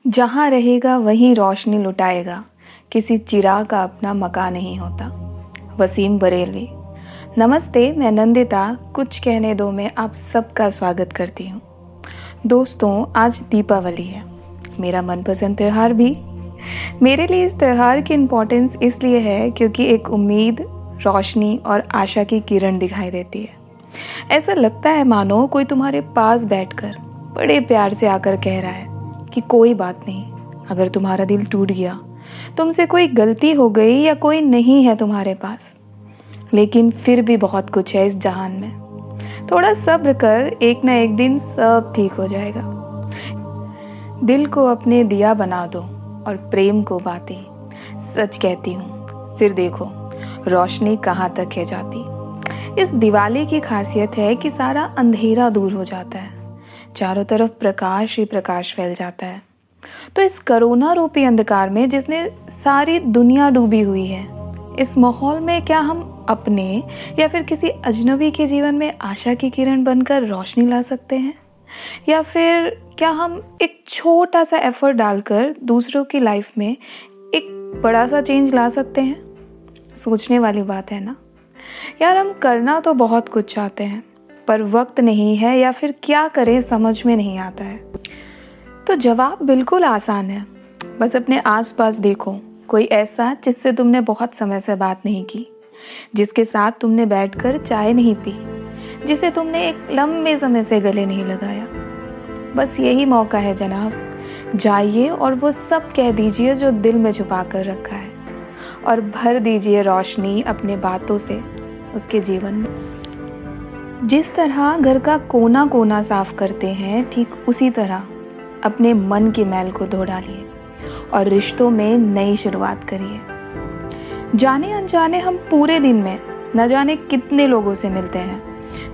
जहाँ रहेगा वहीं रोशनी लुटाएगा, किसी चिराग का अपना मकान नहीं होता। वसीम बरेलवी। नमस्ते, मैं नंदिता कुछ कहने दो में आप सबका स्वागत करती हूँ। दोस्तों, आज दीपावली है, मेरा मनपसंद त्यौहार भी। मेरे लिए इस त्यौहार की इम्पोर्टेंस इसलिए है क्योंकि एक उम्मीद, रोशनी और आशा की किरण दिखाई देती है। ऐसा लगता है मानो कोई तुम्हारे पास बैठकर बड़े प्यार से आकर कह रहा है कि कोई बात नहीं, अगर तुम्हारा दिल टूट गया, तुमसे कोई गलती हो गई या कोई नहीं है तुम्हारे पास, लेकिन फिर भी बहुत कुछ है इस जहान में। थोड़ा सब्र कर, एक ना एक दिन सब ठीक हो जाएगा। दिल को अपने दिया बना दो और प्रेम को बातें सच कहती हूँ, फिर देखो रोशनी कहाँ तक है जाती। इस दिवाली की खासियत है कि सारा अंधेरा दूर हो जाता है, चारों तरफ प्रकाश ही प्रकाश फैल जाता है। तो इस कोरोना रूपी अंधकार में जिसने सारी दुनिया डूबी हुई है, इस माहौल में क्या हम अपने या फिर किसी अजनबी के जीवन में आशा की किरण बनकर रोशनी ला सकते हैं? या फिर क्या हम एक छोटा सा एफर्ट डालकर दूसरों की लाइफ में एक बड़ा सा चेंज ला सकते हैं? सोचने वाली बात है ना यार। हम करना तो बहुत कुछ चाहते हैं, पर वक्त नहीं है या फिर क्या करें समझ में नहीं आता है। तो जवाब बिल्कुल आसान है, बस अपने आसपास देखो, कोई ऐसा जिससे तुमने बहुत समय से बात नहीं की, जिसके साथ तुमने बैठकर चाय नहीं पी, जिसे तुमने एक लंबे समय से गले नहीं लगाया। बस यही मौका है जनाब, जाइए और वो सब कह दीजिए जो दिल में छुपा कर रखा है, और भर दीजिए रोशनी अपने बातों से उसके जीवन में। जिस तरह घर का कोना कोना साफ करते हैं, ठीक उसी तरह अपने मन के मैल को धो डालिए और रिश्तों में नई शुरुआत करिए। जाने अनजाने हम पूरे दिन में न जाने कितने लोगों से मिलते हैं,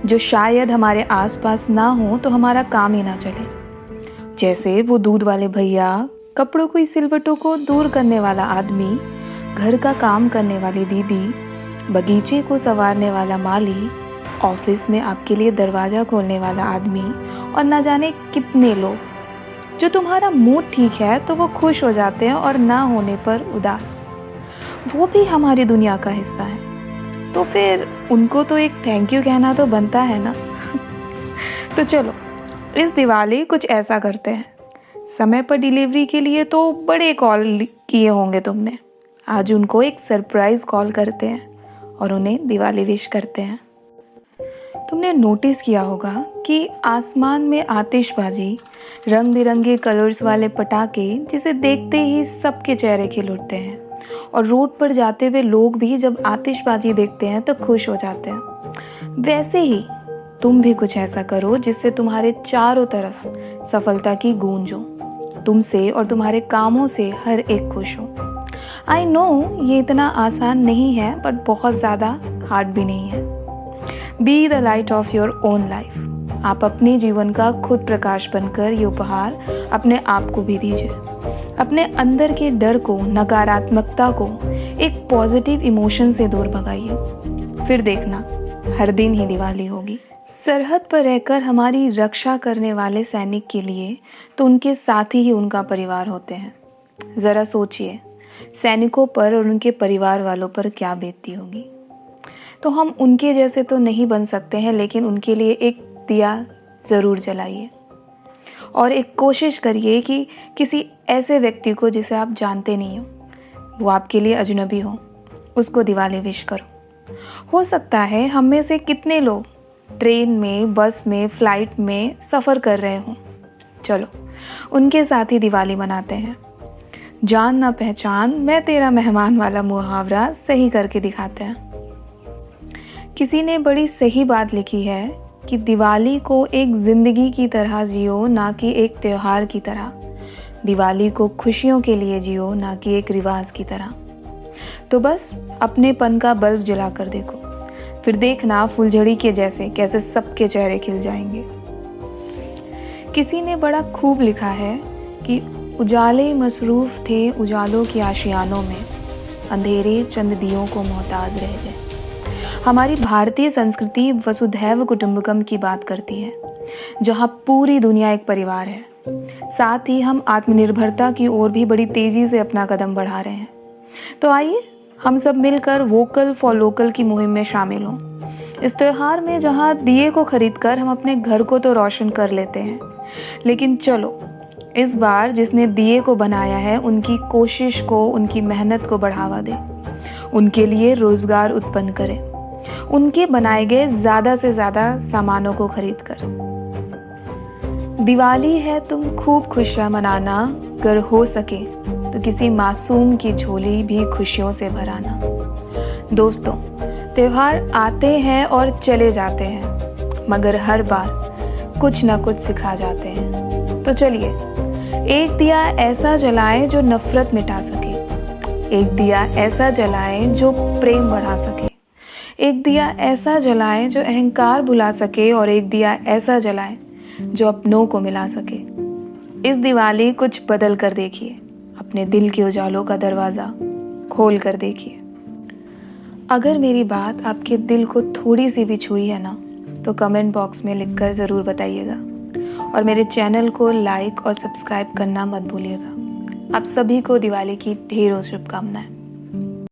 जो शायद हमारे आसपास ना हो तो हमारा काम ही ना चले। जैसे वो दूध वाले भैया, कपड़ों की सिलवटों को दूर करने वाला आदमी, घर का काम करने वाली दीदी, बगीचे को संवारने वाला माली, ऑफिस में आपके लिए दरवाज़ा खोलने वाला आदमी, और न जाने कितने लोग जो तुम्हारा मूड ठीक है तो वो खुश हो जाते हैं और ना होने पर उदास। वो भी हमारी दुनिया का हिस्सा है, तो फिर उनको तो एक थैंक यू कहना तो बनता है ना। तो चलो इस दिवाली कुछ ऐसा करते हैं। समय पर डिलीवरी के लिए तो बड़े कॉल किए होंगे तुमने, आज उनको एक सरप्राइज कॉल करते हैं और उन्हें दिवाली विश करते हैं। तुमने नोटिस किया होगा कि आसमान में आतिशबाजी, रंग बिरंगे कलर्स वाले पटाखे, जिसे देखते ही सबके चेहरे खिल उठते हैं, और रोड पर जाते हुए लोग भी जब आतिशबाजी देखते हैं तो खुश हो जाते हैं। वैसे ही तुम भी कुछ ऐसा करो जिससे तुम्हारे चारों तरफ सफलता की गूंज हो, तुमसे और तुम्हारे कामों से हर एक खुश हो। आई नो ये इतना आसान नहीं है, बट बहुत ज़्यादा हार्ड भी नहीं है। Be the light of your own life. आप अपने जीवन का खुद प्रकाश बनकर ये उपहार अपने आप को भी दीजिए। अपने अंदर के डर को, नकारात्मकता को एक पॉजिटिव इमोशन से दूर भगाइए, फिर देखना हर दिन ही दिवाली होगी। सरहद पर रहकर हमारी रक्षा करने वाले सैनिक के लिए तो उनके साथी ही उनका परिवार होते हैं। ज़रा सोचिए, सैनिकों पर और उनके परिवार वालों पर क्या बीतती होगी। तो हम उनके जैसे तो नहीं बन सकते हैं, लेकिन उनके लिए एक दिया ज़रूर जलाइए और एक कोशिश करिए कि किसी ऐसे व्यक्ति को जिसे आप जानते नहीं हो, वो आपके लिए अजनबी हो, उसको दिवाली विश करो। हो सकता है हम में से कितने लोग ट्रेन में, बस में, फ्लाइट में सफ़र कर रहे हों। चलो उनके साथ ही दिवाली मनाते हैं। जान ना पहचान, मैं तेरा मेहमान वाला मुहावरा सही करके दिखाते हैं। किसी ने बड़ी सही बात लिखी है कि दिवाली को एक जिंदगी की तरह जियो, ना कि एक त्योहार की तरह। दिवाली को खुशियों के लिए जियो, ना कि एक रिवाज की तरह। तो बस अपनेपन का बल्ब जला कर देखो, फिर देखना फुलझड़ी के जैसे कैसे सबके चेहरे खिल जाएंगे। किसी ने बड़ा खूब लिखा है कि उजाले मसरूफ थे उजालों की आशियानों में, अंधेरे चंद दियों को मोहताज रह गए। हमारी भारतीय संस्कृति वसुधैव कुटुंबकम की बात करती है, जहाँ पूरी दुनिया एक परिवार है। साथ ही हम आत्मनिर्भरता की ओर भी बड़ी तेज़ी से अपना कदम बढ़ा रहे हैं। तो आइए हम सब मिलकर वोकल फॉर लोकल की मुहिम में शामिल हों। इस त्योहार में जहाँ दिए को खरीदकर हम अपने घर को तो रोशन कर लेते हैं, लेकिन चलो इस बार जिसने दिए को बनाया है उनकी कोशिश को, उनकी मेहनत को बढ़ावा दें, उनके लिए रोज़गार उत्पन्न करें, उनके बनाए गए ज़्यादा से ज़्यादा सामानों को खरीद कर। दिवाली है तुम खूब खुशियाँ मनाना, अगर हो सके तो किसी मासूम की झोली भी खुशियों से भराना। दोस्तों, त्योहार आते हैं और चले जाते हैं, मगर हर बार कुछ न कुछ सिखा जाते हैं। तो चलिए एक दिया ऐसा जलाएं जो नफरत मिटा सके, एक दिया ऐसा जलाएं जो प्रेम बढ़ा सके, एक दिया ऐसा जलाएं जो अहंकार भुला सके, और एक दिया ऐसा जलाएं जो अपनों को मिला सके। इस दिवाली कुछ बदल कर देखिए, अपने दिल के उजालों का दरवाज़ा खोल कर देखिए। अगर मेरी बात आपके दिल को थोड़ी सी भी छुई है ना, तो कमेंट बॉक्स में लिखकर ज़रूर बताइएगा, और मेरे चैनल को लाइक और सब्सक्राइब करना मत भूलिएगा। आप सभी को दिवाली की ढेरों शुभकामनाएं।